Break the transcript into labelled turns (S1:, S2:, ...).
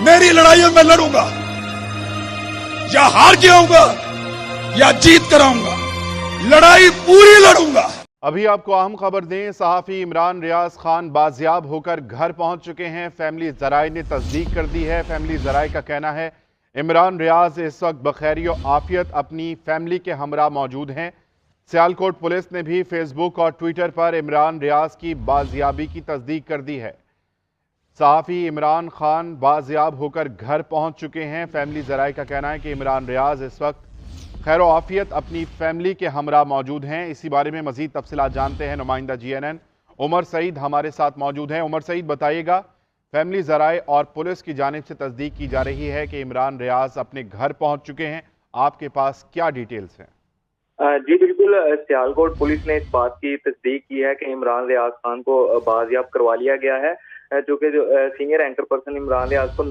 S1: मेरी लड़ाई मैं लड़ूंगा, या हार के आऊंगा या जीत कर आऊंगा, लड़ाई पूरी लड़ूंगा।
S2: अभी आपको अहम खबर दें, सहाफ़ी इमरान रियाज खान बाजियाब होकर घर पहुंच चुके हैं। फैमिली ज़राए ने तस्दीक कर दी है। फैमिली ज़राए का कहना है इमरान रियाज इस वक्त बखैरियो आफियत अपनी फैमिली के हमरा मौजूद हैं। सियालकोट पुलिस ने भी फेसबुक और ट्विटर पर इमरान रियाज की बाजियाबी की तस्दीक कर दी है। सहाफ़ी इमरान खान बाजियाब होकर घर पहुंच चुके हैं। फैमिली ज़राए का कहना है कि इमरान रियाज इस वक्त खैर आफियत अपनी फैमिली के हमरा मौजूद हैं। इसी बारे में मजीद तफसीलात जानते हैं नुमाइंदा GNN उमर सईद हमारे साथ मौजूद हैं। उमर सईद, बताइएगा, फैमिली ज़राए और पुलिस की जानिब से तस्दीक की जा रही है कि इमरान रियाज अपने घर पहुंच चुके हैं, आपके पास क्या डिटेल्स हैं?
S3: जी बिल्कुल, सियालकोट पुलिस ने इस बात की तस्दीक की है कि इमरान रियाज खान को बाजियाब करवा लिया गया है, जो कि senior anchor person Imran Riaz को